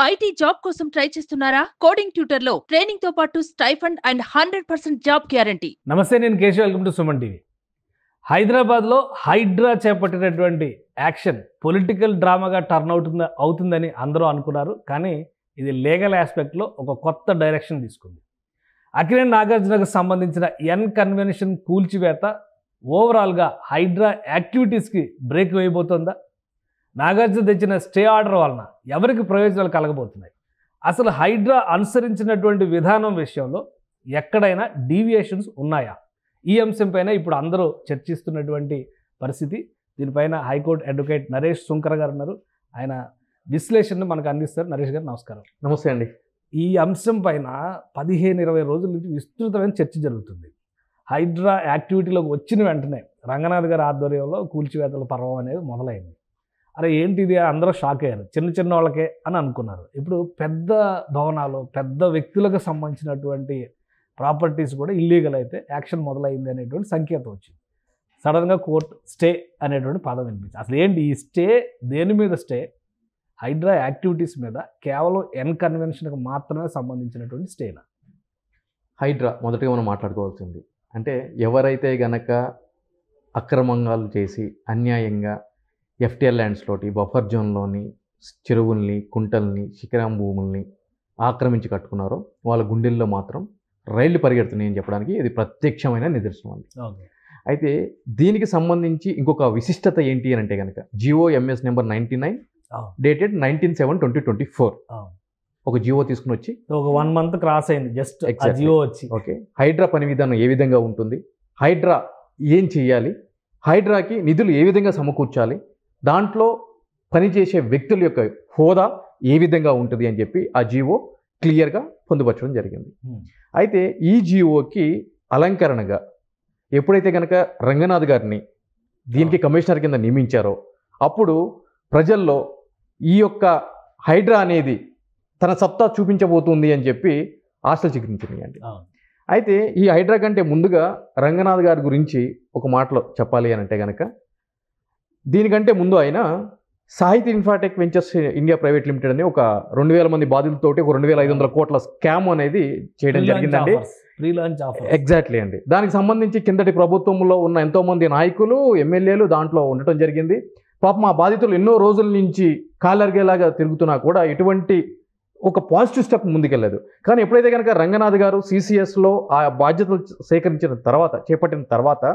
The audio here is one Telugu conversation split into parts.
ఐటీ జాబ్ కోసం ట్రై చేస్తున్నారా? కోడింగ్ ట్యూటర్ లో ట్రైనింగ్ తో పాటు స్టైఫండ్ అండ్ 100% జాబ్ గ్యారంటీ. నమస్తే, నేను Keshav. Welcome to Suman TV. హైదరాబాద్లో హైడ్రా చేపట్టినటువంటి యాక్షన్ పొలిటికల్ డ్రామాగా టర్న్ అవుతుందని అందరూ అనుకున్నారు. కానీ ఇది లీగల్ ఆస్పెక్ట్లో ఒక కొత్త డైరెక్షన్ తీసుకుంది. అక్కినేని నాగార్జునకు సంబంధించిన కన్వెన్షన్ కూల్చివేత ఓవరాల్గా హైడ్రా యాక్టివిటీస్కి బ్రేక్ వేయబోతుందా? నాగార్జున తెచ్చిన స్టే ఆర్డర్ వలన ఎవరికి ప్రయోజనాలు కలగబోతున్నాయి? అసలు హైడ్రా అనుసరించినటువంటి విధానం విషయంలో ఎక్కడైనా డీవియేషన్స్ ఉన్నాయా? ఈ అంశంపైన ఇప్పుడు అందరూ చర్చిస్తున్నటువంటి పరిస్థితి. దీనిపైన హైకోర్టు అడ్వకేట్ నరేష్ సుంకర గారు ఉన్నారు. ఆయన విశ్లేషణను మనకు అందిస్తారు. నరేష్ గారు నమస్కారం. నమస్తే అండి. ఈ అంశం పైన 15-20 రోజుల నుంచి విస్తృతమైన చర్చ జరుగుతుంది. హైడ్రా యాక్టివిటీలోకి వచ్చిన వెంటనే రంగనాథ్ గారి ఆధ్వర్యంలో కూల్చివేతల పర్వం అనేది మొదలైంది. అరే ఏంటి ఇది, అందరూ షాక్ అయ్యారు. చిన్న చిన్న వాళ్ళకే అని అనుకున్నారు. ఇప్పుడు పెద్ద భవనాలు, పెద్ద వ్యక్తులకు సంబంధించినటువంటి ప్రాపర్టీస్ కూడా ఇల్లీగల్ అయితే యాక్షన్ మొదలైంది అనేటువంటి సంకేతం వచ్చింది. సడన్గా కోర్టు స్టే అనేటువంటి పదం వినిపించింది. అసలు ఏంటి ఈ స్టే? దేని మీద స్టే? హైడ్రా యాక్టివిటీస్ మీద కేవలం కన్వెన్షన్కి మాత్రమే సంబంధించినటువంటి స్టేనా? హైడ్రా మొదటిగా మనం మాట్లాడుకోవాల్సింది అంటే ఎవరైతే గనక అక్రమంగాలు చేసి అన్యాయంగా ఎఫ్టీఎల్ ల్యాండ్స్లోటి బఫర్ జోన్లోని చెరువుల్ని, కుంటల్ని, శిఖరాం భూముల్ని ఆక్రమించి కట్టుకున్నారో వాళ్ళ గుండెల్లో మాత్రం రైళ్లు పరిగెడుతున్నాయని చెప్పడానికి ఇది ప్రత్యక్షమైన నిదర్శనం అండి. అయితే దీనికి సంబంధించి ఇంకొక విశిష్టత ఏంటి అని అంటే కనుక GOMS నెంబర్ 99 డేటెడ్ 19/7/2024 ఒక జియో తీసుకుని వచ్చి ఒక 1 month క్రాస్ అయింది జస్ట్ జియో వచ్చి. ఓకే, హైడ్రా పని విధానం ఏ విధంగా ఉంటుంది, హైడ్రా ఏం చేయాలి, హైడ్రాకి నిధులు ఏ విధంగా సమకూర్చాలి, దాంట్లో పనిచేసే వ్యక్తుల యొక్క హోదా ఏ విధంగా ఉంటుంది అని చెప్పి ఆ జియో క్లియర్గా పొందుపరచడం జరిగింది. అయితే ఈ జియోకి అలంకరణగా ఎప్పుడైతే కనుక రంగనాథ్ గారిని దీనికి కమిషనర్ కింద నియమించారో అప్పుడు ప్రజల్లో ఈ యొక్క హైడ్రా అనేది తన సత్తా చూపించబోతుంది అని చెప్పి ఆశలు చిగురించినాయండి. అయితే ఈ హైడ్రా కంటే ముందుగా రంగనాథ్ గారి గురించి ఒక మాటలో చెప్పాలి అని అంటే కనుక దీనికంటే ముందు ఆయన సాహితీ Infratech ventures India private limited అని ఒక 2,000 మంది బాధితులతోటి ఒక 2,500 కోట్ల స్కామ్ అనేది చేయడం జరిగిందండి. ఎగ్జాక్ట్లీ అండి. దానికి సంబంధించి కిందటి ప్రభుత్వంలో ఉన్న ఎంతోమంది నాయకులు, ఎమ్మెల్యేలు దాంట్లో ఉండటం జరిగింది. పాపం ఆ బాధితులు ఎన్నో రోజుల నుంచి కాలరిగేలాగా తిరుగుతున్నా కూడా ఎటువంటి ఒక పాజిటివ్ స్టెప్ ముందుకెళ్ళలేదు. కానీ ఎప్పుడైతే కనుక రంగనాథ్ గారు CCSలో ఆ బాధ్యతలు చేపట్టిన తర్వాత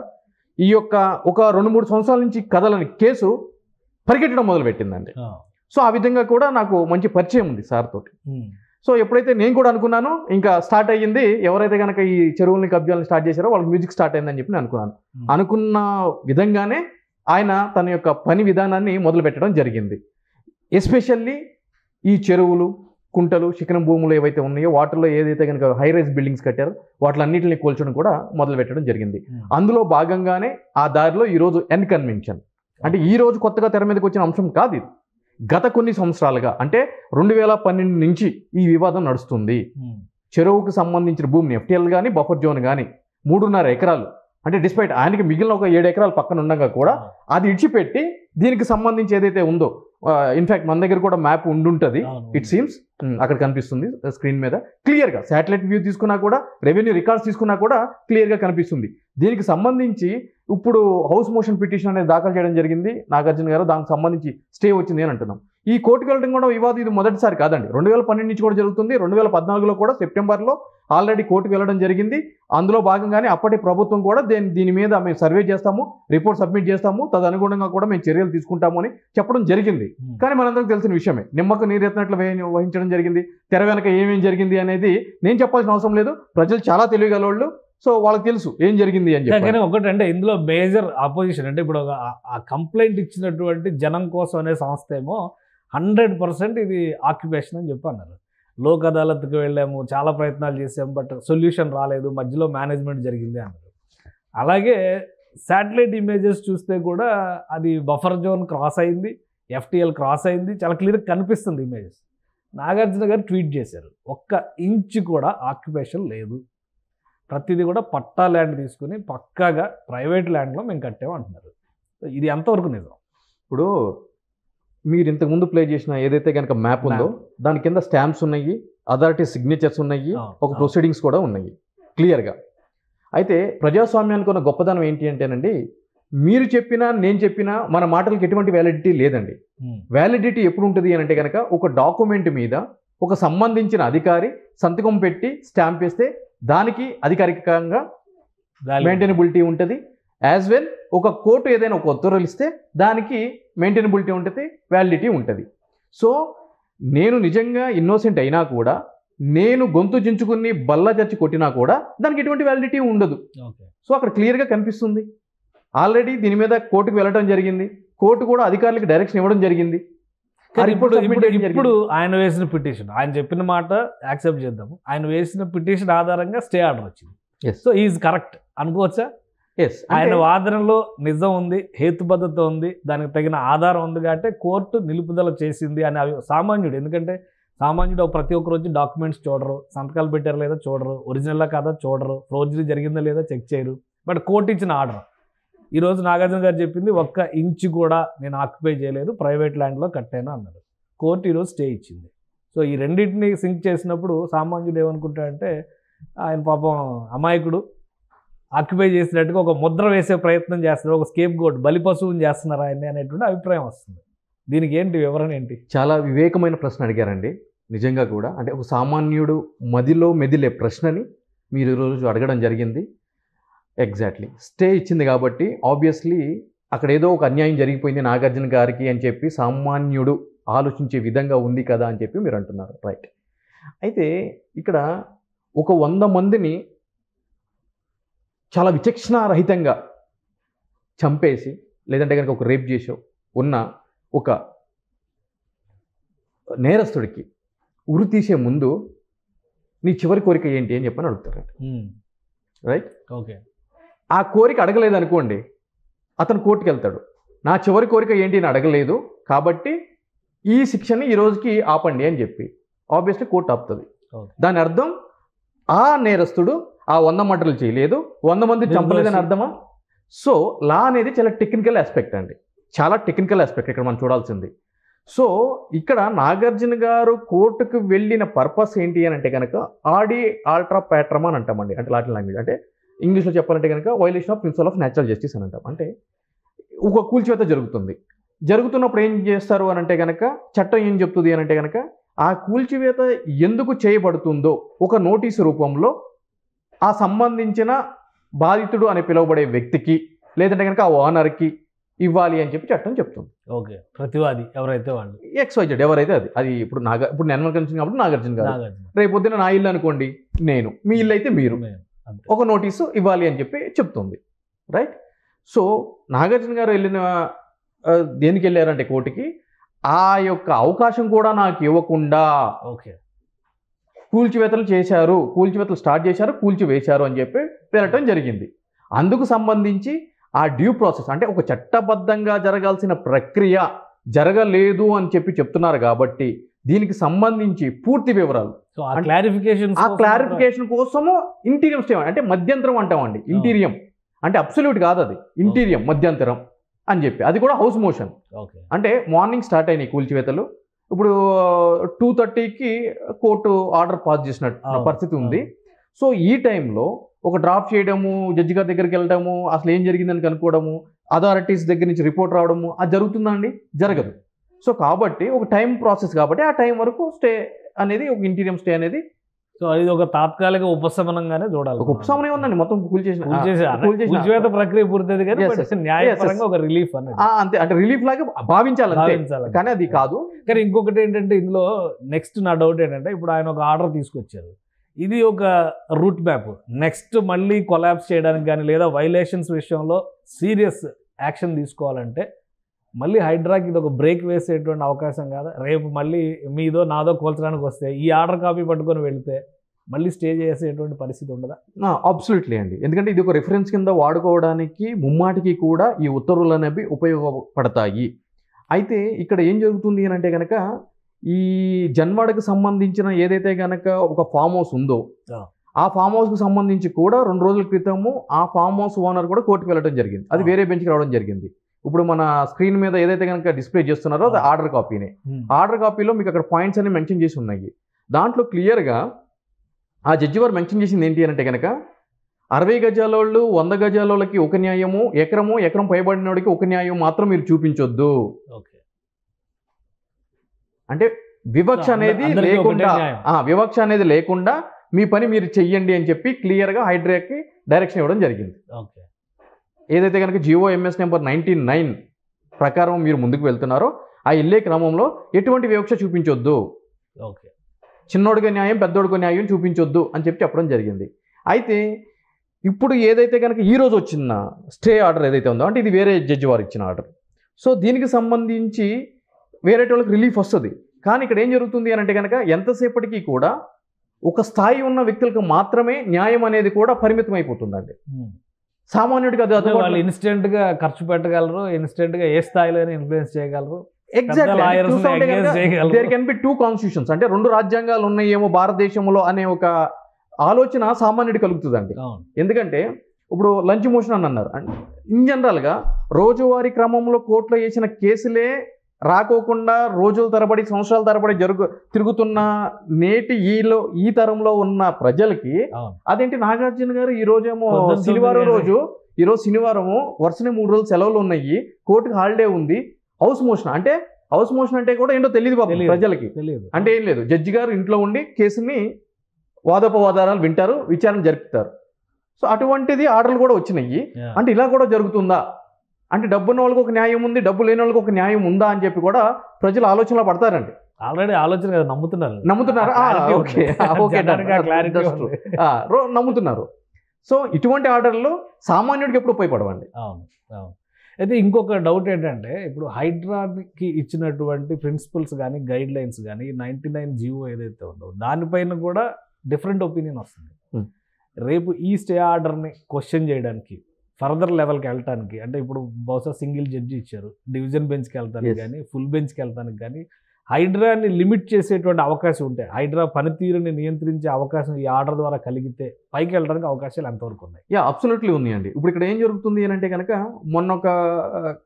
ఈ యొక్క ఒక 2-3 సంవత్సరాల నుంచి కదలని కేసు పరిగెట్టడం మొదలుపెట్టిందండి. సో ఆ విధంగా కూడా నాకు మంచి పరిచయం ఉంది సార్ తోటి. సో ఎప్పుడైతే నేను కూడా అనుకున్నాను ఇంకా స్టార్ట్ అయ్యింది, ఎవరైతే కనుక ఈ చెరువుల్ని కబ్జాలను స్టార్ట్ చేశారో వాళ్ళకి మ్యూజిక్ స్టార్ట్ అయిందని చెప్పి నేను అనుకున్నాను. అనుకున్న విధంగానే ఆయన తన యొక్క పని విధానాన్ని మొదలు పెట్టడం జరిగింది. ఎస్పెషల్లీ ఈ చెరువులు, కుంటలు, శిఖరం భూములు ఏవైతే ఉన్నాయో వాటిల్లో ఏదైతే కనుక హై రైజ్ బిల్డింగ్స్ కట్టారో వాటిలన్నింటిని కూల్చడం కూడా మొదలు పెట్టడం జరిగింది. అందులో భాగంగానే ఆ దారిలో ఈరోజు కన్వెన్షన్ అంటే ఈ రోజు కొత్తగా తెర మీదకి వచ్చిన అంశం కాదు ఇది. గత కొన్ని సంవత్సరాలుగా అంటే 2012 నుంచి ఈ వివాదం నడుస్తుంది. చెరువుకు సంబంధించిన భూమిని FTL కానీ బఫర్ జోన్ కానీ 3.5 ఎకరాలు అంటే డిస్పైట్ ఆయనకి మిగిలిన ఒక 7 ఎకరాలు పక్కన ఉండగా కూడా అది ఇడిచిపెట్టి దీనికి సంబంధించి ఏదైతే ఉందో ఇన్ఫ్యాక్ట్ మన దగ్గర కూడా మ్యాప్ ఉండుంటుంది. ఇట్ సీమ్స్ అక్కడ కనిపిస్తుంది స్క్రీన్ మీద క్లియర్గా. శాటిలైట్ వ్యూ తీసుకున్నా కూడా, రెవెన్యూ రికార్డ్స్ తీసుకున్నా కూడా క్లియర్గా కనిపిస్తుంది. దీనికి సంబంధించి ఇప్పుడు హౌస్ మోషన్ పిటిషన్ అనేది దాఖలు చేయడం జరిగింది నాగార్జున గారు. దానికి సంబంధించి స్టే వచ్చింది అని అంటున్నాం. ఈ కోర్టుకు వెళ్ళడం కూడా వివాదం ఇది మొదటిసారి కాదండి. 2012 నుంచి కూడా జరుగుతుంది. 2014లో కూడా సెప్టెంబర్లో ఆల్రెడీ కోర్టుకు వెళ్ళడం జరిగింది. అందులో భాగంగానే అప్పటి ప్రభుత్వం కూడా దీని మీద మేము సర్వే చేస్తాము, రిపోర్ట్ సబ్మిట్ చేస్తాము, తదనుగుణంగా కూడా మేము చర్యలు తీసుకుంటాము అని చెప్పడం జరిగింది. కానీ మనందరికీ తెలిసిన విషయమే, నిమ్మకు నీరెత్తినట్లు వహించడం జరిగింది. తెర వెనక ఏమేం జరిగింది అనేది నేను చెప్పాల్సిన అవసరం లేదు. ప్రజలు చాలా తెలివిగలవాళ్ళు. సో వాళ్ళకి తెలుసు ఏం జరిగింది అని చెప్పి. కానీ ఒకటంటే ఇందులో మేజర్ ఆపోజిషన్ అంటే ఇప్పుడు ఆ కంప్లైంట్ ఇచ్చినటువంటి జనం కోసం అనే సంస్థ ఏమో 100% ఇది ఆక్యుపేషన్ అని చెప్పి అన్నారు. లోక్ అదాలత్కి వెళ్ళాము, చాలా ప్రయత్నాలు చేసాము, బట్ సొల్యూషన్ రాలేదు, మధ్యలో మేనేజ్మెంట్ జరిగింది అన్నారు. అలాగే శాటిలైట్ ఇమేజెస్ చూస్తే కూడా అది బఫర్ జోన్ క్రాస్ అయింది, FTL క్రాస్ అయింది, చాలా క్లియర్గా కనిపిస్తుంది ఇమేజెస్. నాగార్జున గారు ట్వీట్ చేశారు, 1 ఇంచ్ కూడా ఆక్యుపేషన్ లేదు, ప్రతిదీ కూడా పట్టా ల్యాండ్ తీసుకుని పక్కాగా ప్రైవేట్ ల్యాండ్లో మేము కట్టాము అంటున్నారు. ఇది ఎంతవరకు నిజం? ఇప్పుడు మీరు ఇంతకుముందు ప్లే చేసిన ఏదైతే కనుక మ్యాప్ ఉందో దాని కింద స్టాంప్స్ ఉన్నాయి, అథారిటీ సిగ్నేచర్స్ ఉన్నాయి, ఒక ప్రొసీడింగ్స్ కూడా ఉన్నాయి క్లియర్గా. అయితే ప్రజాస్వామ్యానికి ఉన్న గొప్పదనం ఏంటి అంటేనండి, మీరు చెప్పినా నేను చెప్పినా మన మాటలకు ఎటువంటి వ్యాలిడిటీ లేదండి. వ్యాలిడిటీ ఎప్పుడు ఉంటుంది అని అంటే కనుక ఒక డాక్యుమెంట్ మీద ఒక సంబంధించిన అధికారి సంతకం పెట్టి స్టాంప్ వేస్తే దానికి అధికారికంగా మెయింటైనబిలిటీ ఉంటుంది. యాజ్ వెల్ ఒక కోర్టు ఏదైనా ఒక ఉత్తర్వులు ఇస్తే దానికి మెయింటైనబిలిటీ ఉంటుంది, వ్యాలిడిటీ ఉంటుంది. సో నేను నిజంగా ఇన్నోసెంట్ అయినా కూడా, నేను గొంతు చించుకుని బల్ల చర్చి కొట్టినా కూడా దానికి ఎటువంటి వ్యాలిడిటీ ఉండదు. సో అక్కడ క్లియర్గా కనిపిస్తుంది. ఆల్రెడీ దీని మీద కోర్టుకు వెళ్ళడం జరిగింది, కోర్టు కూడా అధికారులకు డైరెక్షన్ ఇవ్వడం జరిగింది. ఇప్పుడు ఆయన వేసిన పిటిషన్, ఆయన చెప్పిన మాట యాక్సెప్ట్ చేద్దాము, ఆయన వేసిన పిటిషన్ ఆధారంగా స్టే ఆర్డర్ వచ్చింది. సో ఈజ్ కరెక్ట్ అనుకోవచ్చా? ఆయన వాదనలో నిజం ఉంది, హేతుబద్ధత ఉంది, దానికి తగిన ఆధారం ఉంది కాబట్టి కోర్టు నిలుపుదల చేసింది అని అవి సామాన్యుడు. ఎందుకంటే సామాన్యుడు ప్రతి ఒక్కరు వచ్చి డాక్యుమెంట్స్ చూడరు, సంతకాలు పెట్టారు లేదా చూడరు, ఒరిజినల్లా కాదా చూడరు, ఫోర్జరీ జరిగిందా లేదా చెక్ చేయరు. బట్ కోర్టు ఇచ్చిన ఆర్డర్ ఈరోజు నాగార్జున గారు చెప్పింది 1 ఇంచు కూడా నేను ఆక్యుపై చేయలేదు, ప్రైవేట్ ల్యాండ్లో కట్టాను అన్నారు. కోర్టు ఈరోజు స్టే ఇచ్చింది. సో ఈ రెండింటిని సింక్ చేసినప్పుడు సామాన్యుడు ఏమనుకుంటాడంటే ఆయన పాపం అమాయకుడు, ఆక్యుపై చేసినట్టుగా ఒక ముద్ర వేసే ప్రయత్నం చేస్తున్నారు, ఒక స్కేప్ గోడ్ బలిపశువుని చేస్తున్నారు ఆయన్ని అనేటువంటి అభిప్రాయం వస్తుంది. దీనికి ఏంటి వివరణ ఏంటి? చాలా వివేకమైన ప్రశ్న అడిగారండి నిజంగా కూడా. అంటే ఒక సామాన్యుడు మదిలో మెదిలే ప్రశ్నని మీరు ఈరోజు అడగడం జరిగింది. ఎగ్జాక్ట్లీ స్టే ఇచ్చింది కాబట్టి ఆబ్వియస్లీ అక్కడ ఏదో ఒక అన్యాయం జరిగిపోయింది నాగార్జున గారికి అని చెప్పి సామాన్యుడు ఆలోచించే విధంగా ఉంది కదా అని చెప్పి మీరు అంటున్నారు. రైట్. అయితే ఇక్కడ ఒక 100 మందిని చాలా విచక్షణారహితంగా చంపేసి లేదంటే కనుక ఒక రేప్ చేసో ఉన్న ఒక నేరస్తుడికి ఉరి తీసే ముందు నీ చివరి కోరిక ఏంటి అని చెప్పని అడుగుతారు. రైట్. ఓకే. ఆ కోరిక అడగలేదు అనుకోండి, అతను కోర్టుకు వెళ్తాడు. నా చివరి కోరిక ఏంటి అని అడగలేదు కాబట్టి ఈ శిక్షని ఈ రోజుకి ఆపండి అని చెప్పి ఆబ్వియస్లీ కోర్టు ఆపుతుంది. దాని అర్థం ఆ నేరస్తుడు ఆ 100 మర్డర్లు చేయలేదు, 100 మంది చంపలేదని అర్థమా? సో లా అనేది చాలా టెక్నికల్ ఆస్పెక్ట్ అండి, చాలా టెక్నికల్ ఆస్పెక్ట్ ఇక్కడ మనం చూడాల్సింది. సో ఇక్కడ నాగార్జున గారు కోర్టుకు వెళ్ళిన పర్పస్ ఏంటి అని అంటే కనుక ఆడి ఆల్ట్రా ప్యాట్రమ్ అని అంటామండి. అంటే లాటిన్ లాంగ్వేజ్, అంటే ఇంగ్లీష్లో చెప్పాలంటే కనుక violation of principle of natural justice అని అంటాం. అంటే ఒక కూల్చివేత జరుగుతున్నప్పుడు ఏం చేస్తారు అని అంటే కనుక చట్టం ఏం చెప్తుంది అని అంటే కనుక ఆ కూల్చివేత ఎందుకు చేయబడుతుందో ఒక నోటీసు రూపంలో ఆ సంబంధించిన బాధితుడు అని పిలువబడే వ్యక్తికి లేదంటే కనుక ఆ ఓనర్కి ఇవ్వాలి అని చెప్పి చట్టం చెప్తుంది. ఓకే. ప్రతివాది ఎవరైతే వాళ్ళు XYZ ఎవరైతే అది ఇప్పుడు నేను కనిపించింది కాబట్టి నాగార్జున గారు, రేపు పొద్దున నా ఇల్లు అనుకోండి నేను, మీ ఇల్లు అయితే మీరు, ఒక నోటీసు ఇవ్వాలి అని చెప్పి చెప్తుంది. రైట్. సో నాగార్జున గారు దేనికి వెళ్ళారంటే కోర్టుకి ఆ యొక్క అవకాశం కూడా నాకు ఇవ్వకుండా ఓకే కూల్చివేతలు స్టార్ట్ చేశారు, కూల్చివేశారు అని చెప్పి వెళ్ళటం జరిగింది. అందుకు సంబంధించి ఆ డ్యూ ప్రాసెస్ అంటే ఒక చట్టబద్ధంగా జరగాల్సిన ప్రక్రియ జరగలేదు అని చెప్పి చెప్తున్నారు కాబట్టి దీనికి సంబంధించి పూర్తి వివరాలు క్లారిఫికేషన్ కోసము ఇంటీరియం స్టే అంటే మధ్యంతరం అంటామండి. ఇంటీరియం అంటే అబ్సల్యూట్ కాదు, అది ఇంటీరియం మధ్యంతరం అని చెప్పి, అది కూడా హౌస్ మోషన్. అంటే మార్నింగ్ స్టార్ట్ అయినాయి కూల్చివేతలు, ఇప్పుడు 2:30కి కోర్టు ఆర్డర్ పాస్ చేసిన పరిస్థితి ఉంది. సో ఈ టైంలో ఒక డ్రాప్ చేయడము, జడ్జి గారి దగ్గరికి వెళ్ళడము, అసలు ఏం జరిగిందని కనుక్కోవడము, అథారిటీస్ దగ్గర నుంచి రిపోర్ట్ రావడము, అది జరుగుతుందండి? జరగదు. సో కాబట్టి ఒక టైం ప్రాసెస్ కాబట్టి ఆ టైం వరకు స్టే అనేది ఒక ఇంటీరియం స్టే అనేది సో అది ఒక తాత్కాలిక ఉపశమనంగానే చూడాలి. ఒక ఉపశమనం ఉందండి, మొత్తం కూల్చేసిన ప్రక్రియ పూర్తయింది కానీ న్యాయపరంగా ఒక రిలీఫ్ అంతే, అంటే రిలీఫ్ లాగా భావించాలి కానీ అది కాదు. కానీ ఇంకొకటి ఏంటంటే ఇందులో నెక్స్ట్ నా డౌట్ ఏంటంటే ఇప్పుడు ఆయన ఒక ఆర్డర్ తీసుకొచ్చారు, ఇది ఒక రూట్ మ్యాప్, నెక్స్ట్ మళ్ళీ కొలాప్స్ చేయడానికి కానీ లేదా వైలేషన్స్ విషయంలో సీరియస్ యాక్షన్ తీసుకోవాలంటే మళ్ళీ హైడ్రాకి ఇది ఒక బ్రేక్ వేసేటువంటి అవకాశం కాదా? రేపు మళ్ళీ మీదో నాదో కోల్చడానికి వస్తే ఈ ఆర్డర్ కాపీ పట్టుకొని వెళితే మళ్ళీ స్టే చేసేటువంటి పరిస్థితి ఉండదా? అబ్సల్యూట్లీ అండి, ఎందుకంటే ఇది ఒక రిఫరెన్స్ కింద వాడుకోవడానికి ముమ్మాటికి కూడా ఈ ఉత్తర్వులు అనేవి ఉపయోగపడతాయి. అయితే ఇక్కడ ఏం జరుగుతుంది అని అంటే కనుక ఈ జన్వాడకు సంబంధించిన ఏదైతే కనుక ఒక ఫామ్ హౌస్ ఉందో ఆ ఫామ్ హౌస్కి సంబంధించి కూడా 2 రోజుల క్రితము ఆ ఫామ్ హౌస్ ఓనర్ కూడా కోర్టుకు వెళ్ళడం జరిగింది, అది వేరే బెంచ్కి రావడం జరిగింది. ఇప్పుడు మన స్క్రీన్ మీద ఏదైతే కనుక డిస్ప్లే చేస్తున్నారో అది ఆర్డర్ కాపీనే. ఆర్డర్ కాపీలో మీకు అక్కడ పాయింట్స్ అన్ని మెన్షన్ చేసి ఉన్నాయి. దాంట్లో క్లియర్గా ఆ జడ్జి వారు మెన్షన్ చేసింది ఏంటి అంటే కనుక 60 గజాల వాళ్ళు 100 గజాల వాళ్ళకి ఒక న్యాయము, ఎకరం పైబడినోడికి ఒక న్యాయం మాత్రం మీరు చూపించొద్దు. అంటే వివక్ష అనేది లేకుండా మీ పని మీరు చెయ్యండి అని చెప్పి క్లియర్గా హైడ్రాకి డైరెక్షన్ ఇవ్వడం జరిగింది. ఏదైతే కనుక GOMS నెంబర్ 99 ప్రకారం మీరు ముందుకు వెళ్తున్నారో ఆ వెళ్ళే క్రమంలో ఎటువంటి వివక్ష చూపించొద్దు, చిన్నోడిగా న్యాయం పెద్దోడిగా న్యాయం చూపించొద్దు అని చెప్పి చెప్పడం జరిగింది. అయితే ఇప్పుడు ఏదైతే కనుక ఈరోజు వచ్చిన స్టే ఆర్డర్ ఏదైతే ఉందో అంటే ఇది వేరే జడ్జి వారు ఇచ్చిన ఆర్డర్. సో దీనికి సంబంధించి వేరే వాళ్ళకి రిలీఫ్ వస్తుంది. కానీ ఇక్కడ ఏం జరుగుతుంది అని అంటే కనుక ఎంతసేపటికి కూడా ఒక స్థాయి ఉన్న వ్యక్తులకు మాత్రమే న్యాయం అనేది కూడా పరిమితం అయిపోతుందండి. సామాన్యుడికి అది వాళ్ళు ఇన్స్టెంట్ గా ఖర్చు పెట్టగలరు, ఇన్స్టెంట్ గా ఏ స్థాయిలో ఇన్ఫ్లుయెన్స్ చేయగలరు. దేర్ కెన్ బి 2 కాన్స్టిట్యూషన్స్, అంటే 2 రాజ్యాంగాలు ఉన్నాయేమో భారతదేశంలో అనే ఒక ఆలోచన సామాన్యుడి కలుగుతుందండి. ఎందుకంటే ఇప్పుడు లంచ్ మోషన్ అని అన్నారు. ఇన్ జనరల్గా రోజువారీ క్రమంలో కోర్టులో వేసిన కేసులే రాకోకుండా రోజుల తరబడి సంవత్సరాల తరబడి తిరుగుతున్న నేటి ఈ తరంలో ఉన్న ప్రజలకి అదేంటి నాగార్జున గారు ఈ రోజేమో శనివారం రోజు, ఈరోజు శనివారము వరుసనే 3 రోజులు సెలవులు ఉన్నాయి, కోర్టుకి హాలిడే ఉంది, హౌస్ మోషన్ అంటే కూడా ఏంటో తెలియదు బాబు ప్రజలకి. అంటే ఏం లేదు, జడ్జి గారు ఇంట్లో ఉండి కేసుని వాదోపవాదాలు వింటారు, విచారణ జరుపుతారు. సో అటువంటిది ఆర్డర్లు కూడా వచ్చినాయి. అంటే ఇలా కూడా జరుగుతుందా, అంటే డబ్బున్న వాళ్ళకి ఒక న్యాయం ఉంది, డబ్బు లేని వాళ్ళకి ఒక న్యాయం ఉందా అని చెప్పి కూడా ప్రజలు ఆలోచనలో పడతారండి. ఆల్రెడీ ఆలోచన నమ్ముతున్నారు. నమ్ముతున్నారు. సో ఇటువంటి ఆర్డర్లు సామాన్యుడికి ఎప్పుడు ఉపయోగపడవండి. అయితే ఇంకొక డౌట్ ఏంటంటే ఇప్పుడు హైడ్రాకి ఇచ్చినటువంటి ప్రిన్సిపల్స్ కానీ గైడ్ లైన్స్ కానీ 99 GO ఏదైతే ఉందో దానిపైన కూడా డిఫరెంట్ ఒపీనియన్ వస్తుంది. రేపు ఈ స్టే ఆర్డర్ని క్వశ్చన్ చేయడానికి ఫర్దర్ లెవెల్కి వెళ్ళటానికి, అంటే ఇప్పుడు బహుశా సింగిల్ జడ్జి ఇచ్చారు, డివిజన్ బెంచ్కి వెళ్తానికి కానీ ఫుల్ బెంచ్కి వెళ్తానికి కానీ హైడ్రాని లిమిట్ చేసేటువంటి అవకాశం ఉంటాయి. హైడ్రా పనితీరుని నియంత్రించే అవకాశం ఈ ఆర్డర్ ద్వారా కలిగితే పైకి వెళ్ళడానికి అవకాశాలు ఎంతవరకు ఉన్నాయి? అబ్సల్యూట్లీ ఉన్నాయండి. ఇప్పుడు ఇక్కడ ఏం జరుగుతుంది అని అంటే కనుక మొన్న ఒక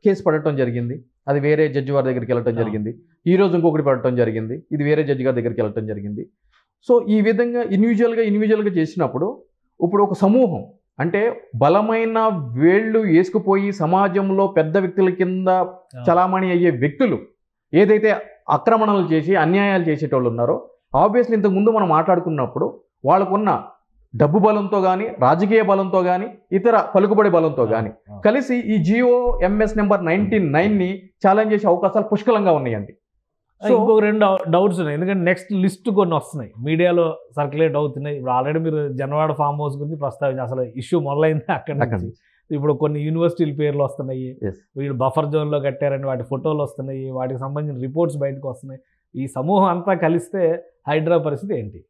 కేసు పడటం జరిగింది, అది వేరే జడ్జి వారి దగ్గరికి వెళ్ళటం జరిగింది. ఈ రోజు ఇంకొకటి పడటం జరిగింది, ఇది వేరే జడ్జి గారి దగ్గరికి వెళ్ళటం జరిగింది. సో ఈ విధంగా ఇండివిజువల్గా చేసినప్పుడు ఇప్పుడు ఒక సమూహం అంటే బలమైన వేళ్ళు వేసుకుపోయి సమాజంలో పెద్ద వ్యక్తుల కింద చలామణి అయ్యే వ్యక్తులు ఏదైతే ఆక్రమణలు చేసి అన్యాయాలు చేసేటోళ్ళు ఉన్నారో, ఆబ్వియస్లీ ఇంతకుముందు మనం మాట్లాడుకున్నప్పుడు వాళ్ళకున్న డబ్బు బలంతో కానీ రాజకీయ బలంతో కానీ ఇతర పలుకుబడి బలంతో కానీ కలిసి ఈ GOMS నెంబర్ 99ని ఛాలెంజ్ చేసే అవకాశాలు పుష్కలంగా ఉన్నాయండి. ఇంకొక 2 డౌట్స్ ఉన్నాయి. ఎందుకంటే నెక్స్ట్ లిస్ట్ కొన్ని వస్తున్నాయి, మీడియాలో సర్క్యులేట్ అవుతున్నాయి. ఇప్పుడు ఆల్రెడీ మీరు జనవాడ ఫామ్ హౌస్ గురించి ప్రస్తావించి అసలు ఇష్యూ మొదలైంది అక్కడ. ఇప్పుడు కొన్ని యూనివర్సిటీల పేర్లు వస్తున్నాయి, వీళ్ళు బఫర్ జోన్లో కట్టారని వాటి ఫోటోలు వస్తున్నాయి, వాటికి సంబంధించిన రిపోర్ట్స్ బయటకు వస్తున్నాయి. ఈ సమూహం అంతా కలిస్తే హైడ్రా పరిస్థితి ఏంటి?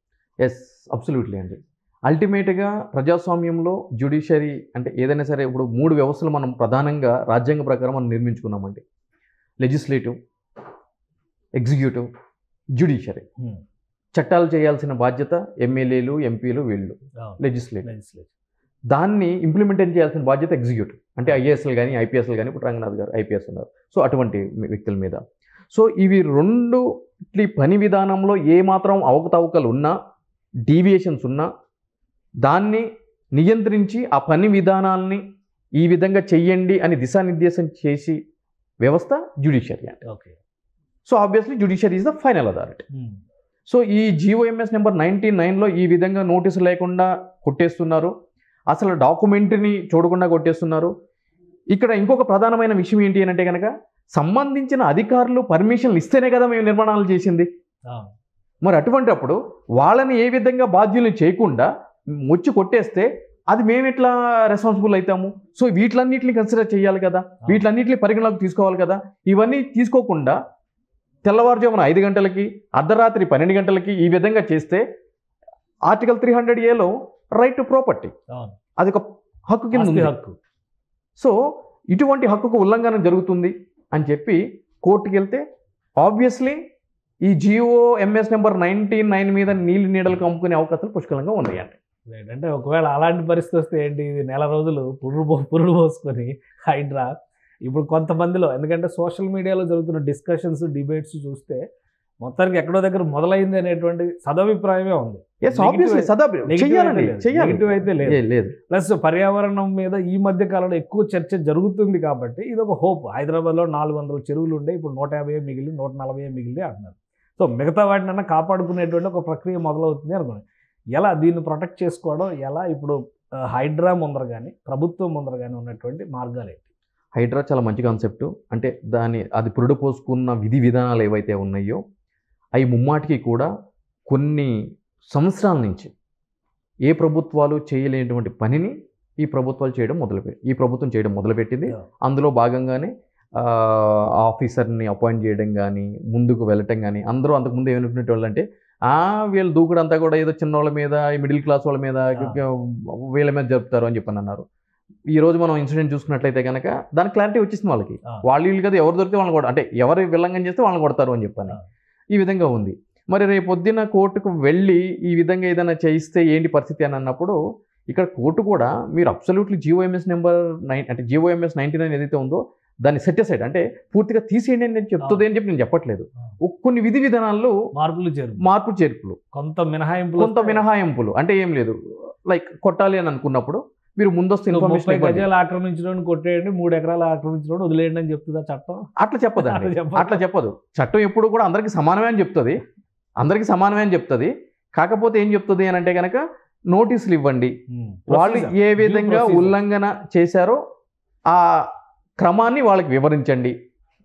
అబ్సల్యూట్లీ అండి. అల్టిమేట్గా ప్రజాస్వామ్యంలో జ్యుడిషియరీ అంటే ఏదైనా సరే ఇప్పుడు 3 వ్యవస్థలు మనం ప్రధానంగా రాజ్యాంగ ప్రకారం మనం నిర్మించుకున్నామండి. Legislative, executive, judiciary. చట్టాలు చేయాల్సిన బాధ్యత ఎమ్మెల్యేలు, ఎంపీలు, వీళ్ళు లెజిస్లేటివ్. దాన్ని ఇంప్లిమెంటేట్ చేయాల్సిన బాధ్యత ఎగ్జిక్యూటివ్, అంటే ఐఏఎస్లు కానీ ఐపీఎస్లు కానీ. ఇప్పుడు రంగనాథ్ గారు ఐపీఎస్ ఉన్నారు. సో అటువంటి వ్యక్తుల మీద. సో ఇవి 2 పని విధానంలో ఏమాత్రం అవకతవకలు ఉన్నా, డీవియేషన్స్ ఉన్నా దాన్ని నియంత్రించి ఆ పని విధానాల్ని ఈ విధంగా చెయ్యండి అని దిశానిర్దేశం చేసి వ్యవస్థ జ్యుడిషియరీ అంటే. So obviously judiciary is the final authority. So ఈ GOMS నెంబర్ 99లో ఈ విధంగా నోటీసు లేకుండా కొట్టేస్తున్నారు, అసలు డాక్యుమెంట్ని చూడకుండా కొట్టేస్తున్నారు. ఇక్కడ ఇంకొక ప్రధానమైన విషయం ఏంటి అని అంటే కనుక సంబంధించిన అధికారులు పర్మిషన్లు ఇస్తేనే కదా మేము నిర్మాణాలు చేసింది. మరి అటువంటిప్పుడు వాళ్ళని ఏ విధంగా బాధ్యుల్ని చేయకుండా వచ్చి కొట్టేస్తే అది మేము ఎట్లా రెస్పాన్సిబుల్ అవుతాము? సో వీటిలన్నింటిని కన్సిడర్ చేయాలి కదా, వీటిలన్నింటిని పరిగణలోకి తీసుకోవాలి కదా. ఇవన్నీ తీసుకోకుండా తెల్లవారుజామున 5 గంటలకి, అర్ధరాత్రి 12 గంటలకి ఈ విధంగా చేస్తే ఆర్టికల్ 300Aలో రైట్ టు ప్రాపర్టీ, అది ఒక హక్కు కింద ఉంది. సో ఇటువంటి హక్కుకు ఉల్లంఘన జరుగుతుంది అని చెప్పి కోర్టుకి వెళ్తే ఆబ్వియస్లీ ఈ GOMS నెంబర్ 99 మీద నీడలు కమ్ముకునే అవకాశాలు పుష్కలంగా ఉన్నాయండి. అంటే ఒకవేళ అలాంటి పరిస్థితి వస్తే ఏంటి, ఇది నెల రోజులు పురుడు పోసుకొని హైడ్రా ఇప్పుడు కొంతమందిలో, ఎందుకంటే సోషల్ మీడియాలో జరుగుతున్న డిస్కషన్స్, డిబేట్స్ చూస్తే మొత్తానికి ఎక్కడో దగ్గర మొదలైంది అనేటువంటి సదభిప్రాయమే ఉంది. నెగిటివ్ అయితే లేదు. ప్లస్ పర్యావరణం మీద ఈ మధ్య కాలంలో ఎక్కువ చర్చ జరుగుతుంది కాబట్టి ఇది ఒక హోప్. హైదరాబాద్లో 400 చెరువులు ఉండే, ఇప్పుడు 150 మిగిలి 140 మిగిలి అంటున్నారు. సో మిగతా వాటినన్నా కాపాడుకునేటువంటి ఒక ప్రక్రియ మొదలవుతుంది అనుకోండి. ఎలా దీన్ని ప్రొటెక్ట్ చేసుకోవడం, ఎలా ఇప్పుడు హైడ్రా ముందర కానీ ప్రభుత్వం ముందర కానీ ఉన్నటువంటి మార్గాలు ఏంటి? హైడ్రా చాలా మంచి కాన్సెప్ట్. అంటే అది పురుడు పోసుకున్న విధి విధానాలు ఏవైతే ఉన్నాయో అవి ముమ్మాటికి కూడా కొన్ని సంవత్సరాల నుంచి ఏ ప్రభుత్వాలు చేయలేనటువంటి పనిని ఈ ప్రభుత్వం చేయడం మొదలుపెట్టింది. అందులో భాగంగానే ఆఫీసర్ని అపాయింట్ చేయడం కానీ, ముందుకు వెళ్ళటం కానీ. అందరూ అంతకుముందు ఏమనుకునే వాళ్ళు అంటే వీళ్ళు దూకుడంతా కూడా ఏదో చిన్న వాళ్ళ మీద, మిడిల్ క్లాస్ వాళ్ళ మీద, వీళ్ళ మీద జరుపుతారు అని చెప్పని అన్నారు. ఈ రోజు మనం ఇన్సిడెంట్ చూసుకున్నట్లయితే కనుక దాని క్లారిటీ వచ్చేసింది వాళ్ళకి. వీళ్ళు కదా ఎవరు దొరికితే వాళ్ళని కూడా, అంటే ఎవరు విల్లంగా చేస్తే వాళ్ళని కొడతారు అని చెప్పని ఈ విధంగా ఉంది. మరి రేపు పొద్దున్న కోర్టుకు వెళ్ళి ఈ విధంగా ఏదైనా చేయిస్తే ఏంటి పరిస్థితి అని అన్నప్పుడు ఇక్కడ కోర్టు కూడా మీరు అబ్సల్యూట్లీ జీఓఎంఎస్ నెంబర్ 9 అంటే జీఓఎంఎస్ 99 ఏదైతే ఉందో దాన్ని సెట్ అసైడ్, అంటే పూర్తిగా తీసేయండి అని నేను చెప్తుంది అని చెప్పి నేను చెప్పట్లేదు. కొన్ని విధి విధానాల్లో మార్పు చేర్పులు, కొంత మినహాయింపులు అంటే ఏం లేదు. లైక్ కొట్టాలి అని అనుకున్నప్పుడు మీరు ముందస్తు ఇన్ఫర్మేషన్, గజాలు ఆక్రమించడం కొట్టేయండి, 3 ఎకరాలు ఆక్రమించడం వదిలేయండి అని చెప్తుందా చట్టం? అట్లా చెప్పదండి. అట్లా చెప్పదు. చట్టం ఎప్పుడు కూడా అందరికీ సమానమే అని చెప్తుంది. కాకపోతే ఏం చెప్తుంది అని అంటే కనుక నోటీసులు ఇవ్వండి, వాళ్ళు ఏ విధంగా ఉల్లంఘన చేశారో ఆ క్రమాన్ని వాళ్ళకి వివరించండి,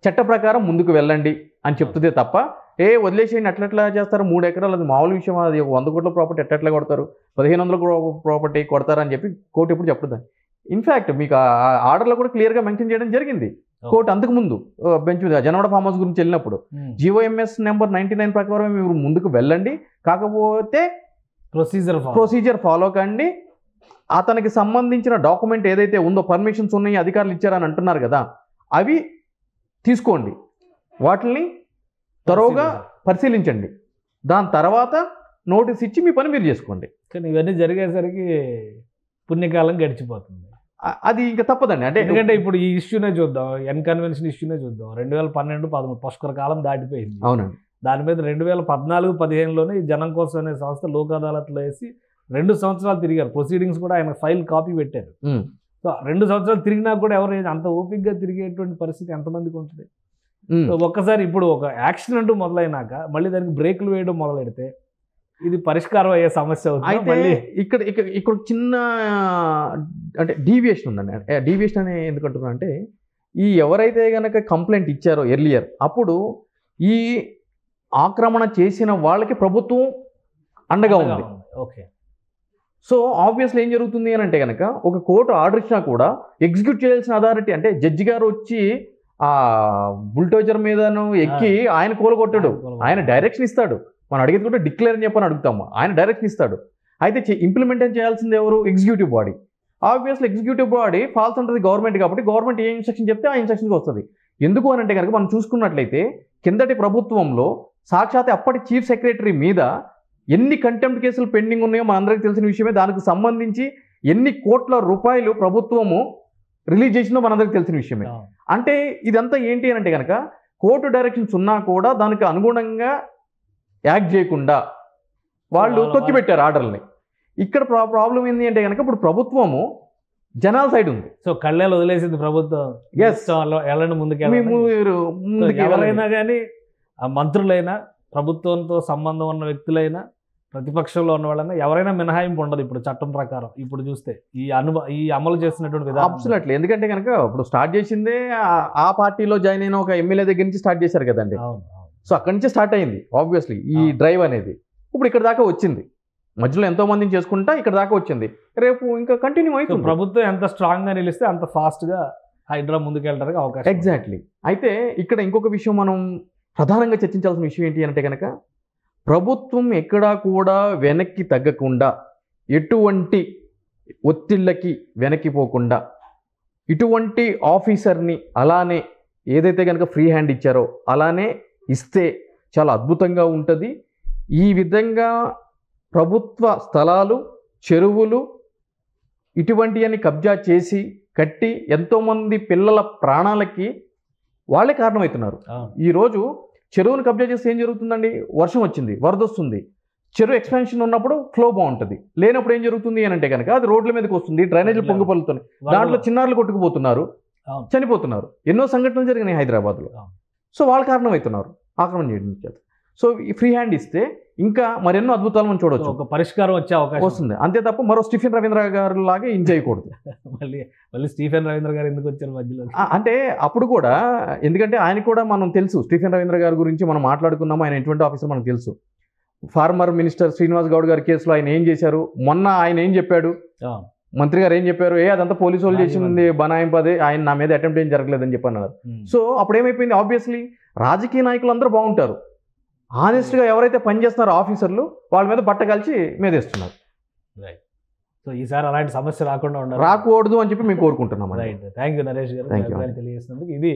చట్ట ప్రకారం ముందుకు వెళ్ళండి అని చెప్తుందే తప్ప వదిలేసేయండి అట్లా చేస్తారు 3 ఎకరాలు అది మామూలు విషయం, అది 100 కోట్ల ప్రాపర్టీ ఎట్లా కొడతారు, 1500 ప్రాపర్టీ కొడతారని చెప్పి కోర్టు ఎప్పుడు చెప్పదు. ఇన్ఫ్యాక్ట్ మీకు ఆ ఆర్డర్లో కూడా క్లియర్గా మెన్షన్ చేయడం జరిగింది కోర్టు. అంతకుముందు బెంచ్ మీద జనవాడ ఫామ్ హౌస్ గురించి వెళ్ళినప్పుడు జీఓఎంఎస్ నెంబర్ 99 ప్రకారం మీరు ముందుకు వెళ్ళండి, కాకపోతే ప్రొసీజర్ ఫాలో కండి, అతనికి సంబంధించిన డాక్యుమెంట్ ఏదైతే ఉందో, పర్మిషన్స్ ఉన్నాయి అధికారులు ఇచ్చారని అంటున్నారు కదా, అవి తీసుకోండి, వాటిని తరోగా పరిశీలించండి, దాని తర్వాత నోటీస్ ఇచ్చి మీ పని మీరు చేసుకోండి. కానీ ఇవన్నీ జరిగేసరికి పుణ్యకాలం గడిచిపోతుంది. అది ఇంకా తప్పదండి. అంటే ఎందుకంటే ఇప్పుడు ఈ ఇష్యూనే చూద్దాం, కన్వెన్షన్ ఇష్యూనే చూద్దాం. 2012-13 పుష్కర కాలం దాటిపోయింది. అవునండి. దాని మీద 2014-15లోనే ఈ జనం కోసం అనే సంస్థ లోక్ అదాలత్లో వేసి 2 సంవత్సరాలు తిరిగారు. ప్రొసీడింగ్స్ కూడా ఆయన ఫైల్ కాపీ పెట్టారు. సో 2 సంవత్సరాలు తిరిగినా కూడా ఎవరు అంత ఓపికగా తిరిగేటువంటి పరిస్థితి ఎంతమందికి ఉంటుంది? సో ఒక్కసారి ఇప్పుడు ఒక యాక్షన్ అంటూ మొదలైనాక మళ్ళీ దానికి బ్రేకులు వేయడం మొదలెడితే ఇది పరిష్కారం అయ్యే సమస్య అవుతుంది. అయితే ఇక్కడ చిన్న అంటే డీవియేషన్ ఉందండి. డీవియేషన్ అని ఎందుకంటున్నా అంటే ఎవరైతే కనుక కంప్లైంట్ ఇచ్చారో ఎర్లియర్, అప్పుడు ఈ ఆక్రమణ చేసిన వాళ్ళకి ప్రభుత్వం అండగా ఉంది. ఓకే. సో ఆబ్వియస్లీ ఏం జరుగుతుంది అని అంటే కనుక ఒక కోర్టు ఆర్డర్ ఇచ్చినా కూడా ఎగ్జిక్యూట్ చేయాల్సిన అథారిటీ, అంటే జడ్జి గారు వచ్చి ఆ బుల్డోజర్ మీదను ఎక్కి ఆయన కూలగొట్టాడు, ఆయన డైరెక్షన్ ఇస్తాడు. మనం అడిగేది కూడా డిక్లేర్ అని చెప్పని అడుగుతాము, ఆయన డైరెక్షన్ ఇస్తాడు. అయితే ఇంప్లిమెంటేషన్ చేయాల్సింది ఎవరు? Executive body. Obviously executive body falls ఉంటుంది గవర్నమెంట్ కాబట్టి గవర్నమెంట్ ఏ ఇన్స్ట్రక్షన్ చెప్తే ఆ ఇన్స్ట్రక్షన్కి వస్తుంది. ఎందుకు అని అంటే కనుక మనం చూసుకున్నట్లయితే కిందటి ప్రభుత్వంలో సాక్షాత్ అప్పటి చీఫ్ సెక్రటరీ మీద ఎన్ని కంటెంప్ట్ కేసులు పెండింగ్ ఉన్నాయో మనందరికీ తెలిసిన విషయమే. దానికి సంబంధించి ఎన్ని కోట్ల రూపాయలు ప్రభుత్వము రిలీజ్ చేసిందో మనందరికీ తెలిసిన విషయమే. అంటే ఇదంతా ఏంటి అని అంటే కనుక కోర్టు డైరెక్షన్స్ ఉన్నా కూడా దానికి అనుగుణంగా యాక్ట్ చేయకుండా వాళ్ళు తొక్కిపెట్టారు ఆర్డర్ని. ఇక్కడ ప్రాబ్లం ఏంటి అంటే కనుక ఇప్పుడు ప్రభుత్వము జనాల సైడ్ ఉంది. సో కళ్ళేలు వదిలేసింది ప్రభుత్వం. వెళ్ళండి ముందుకు. ఎవరైనా కానీ మంత్రులైనా, ప్రభుత్వంతో సంబంధం ఉన్న వ్యక్తులైనా, ప్రతిపక్షంలో ఉన్న వాళ్ళైనా ఎవరైనా మినహాయింపు ఉండదు ఇప్పుడు చట్టం ప్రకారం. ఇప్పుడు చూస్తే ఈ అమలు చేస్తున్నటువంటి విధానం అబ్సల్యూట్లీ. ఎందుకంటే కనుక ఇప్పుడు స్టార్ట్ చేసిందే ఆ పార్టీలో జాయిన్ అయిన ఒక ఎమ్మెల్యే దగ్గర నుంచి స్టార్ట్ చేశారు కదండి. సో అక్కడి నుంచి స్టార్ట్ అయింది ఆబ్వియస్లీ ఈ డ్రైవ్ అనేది. ఇప్పుడు ఇక్కడ దాకా వచ్చింది, మధ్యలో ఎంతో మందిని చేసుకుంటా ఇక్కడ దాకా వచ్చింది, రేపు ఇంకా కంటిన్యూ అవుతుంది. ప్రభుత్వం ఎంత స్ట్రాంగ్గా నిలిస్తే అంత ఫాస్ట్గా హైడ్రా ముందుకెళ్ళడానికి అవకాశం. ఎగ్జాక్ట్లీ. అయితే ఇక్కడ ఇంకొక విషయం మనం ప్రధానంగా చర్చించాల్సిన విషయం ఏంటి అంటే కనుక ప్రభుత్వం ఎక్కడా కూడా వెనక్కి తగ్గకుండా, ఎటువంటి ఒత్తిళ్ళకి వెనక్కిపోకుండా, ఇటువంటి ఆఫీసర్ని అలానే ఏదైతే కనుక ఫ్రీ హ్యాండ్ ఇచ్చారో అలానే ఇస్తే చాలా అద్భుతంగా ఉంటుంది. ఈ విధంగా ప్రభుత్వ స్థలాలు, చెరువులు ఇటువంటివన్నీ కబ్జా చేసి కట్టి ఎంతోమంది పిల్లల ప్రాణాలకి వాళ్ళే కారణమవుతున్నారు. ఈరోజు చెరువును కబ్జా చేస్తే ఏం జరుగుతుందండి? వర్షం వచ్చింది, వరద వస్తుంది, చెరువు ఎక్స్పాన్షన్ ఉన్నప్పుడు ఫ్లో బాగుంటుంది, లేనప్పుడు ఏం జరుగుతుంది అని అంటే కనుక అది రోడ్ల మీదకి వస్తుంది, డ్రైనేజీలు పొంగిపొలుతున్నాయి, దాంట్లో చిన్నారులు కొట్టుకుపోతున్నారు, చనిపోతున్నారు. ఎన్నో సంఘటనలు జరిగినాయి హైదరాబాద్లో. సో వాళ్ళు కారణమవుతున్నారు ఆక్రమణ చేయడం చేత. సో ఈ ఫ్రీ హ్యాండ్ ఇస్తే ఇంకా మరెన్నో అద్భుతాలు మనం చూడవచ్చు, ఒక పరిష్కారం వచ్చే అవకాశం వస్తుంది. అంతే తప్ప మరో స్టీఫెన్ రవీంద్ర గారు లాగా ఏం చేయకూడదు. మళ్ళీ స్టీఫెన్ రవీంద్ర గారు ఎందుకు వచ్చారు మధ్యలో? అంటే అప్పుడు కూడా, ఎందుకంటే ఆయన కూడా మనం తెలుసు, స్టీఫెన్ రవీంద్ర గారి గురించి మనం మాట్లాడుకున్నాము, ఆయన ఎటువంటి ఆఫీసర్ మనకు తెలుసు. ఫార్మర్ మినిస్టర్ శ్రీనివాస్ గౌడ్ గారి కేసులో ఆయన ఏం చేశారు, మొన్న ఆయన ఏం చెప్పాడు, మంత్రి గారు ఏం చెప్పారు, అదంతా పోలీసు వాళ్ళు చేసింది బనాయింపదే, ఆయన నా మీద అటెంప్ట్ ఏం జరగలేదని చెప్పి అన్నారు. సో అప్పుడు ఏమైపోయింది, ఆబ్వియస్లీ రాజకీయ నాయకులు అందరూ బాగుంటారు, ఆనెస్ట్గా ఎవరైతే పనిచేస్తున్నారో ఆఫీసర్లు వాళ్ళ మీద బట్ట కలిసి మీదేస్తున్నారు. సో ఈసారి అలాంటి సమస్య రాకుండా రాకూడదు అని చెప్పి మేము కోరుకుంటున్నాం. రైట్, థ్యాంక్ యూ నరేష్ గారు తెలియజేసినందుకు. ఇది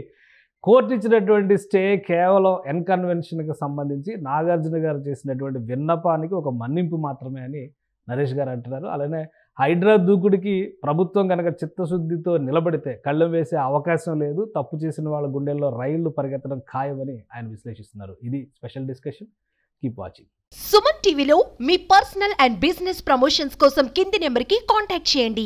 కోర్టు ఇచ్చినటువంటి స్టే కేవలం ఎన్కన్వెన్షన్కి సంబంధించి నాగార్జున గారు చేసినటువంటి విన్నపానికి ఒక మన్నింపు మాత్రమే అని నరేష్ గారు అంటున్నారు. అలానే హైడ్రా దూకుడికి ప్రభుత్వం కనుక చిత్తశుద్ధితో నిలబడితే కళ్ళం వేసే అవకాశం లేదు, తప్పు చేసిన వాళ్ళ గుండెల్లో రైళ్లు పరిగెత్తడం ఖాయమని ఆయన విశ్లేషిస్తున్నారు. ఇది special discussion. Keep watching. Suman టీవీలో మీ పర్సనల్ అండ్ బిజినెస్ ప్రమోషన్స్ కోసం కింది నెంబర్కి కాంటాక్ట్ చేయండి.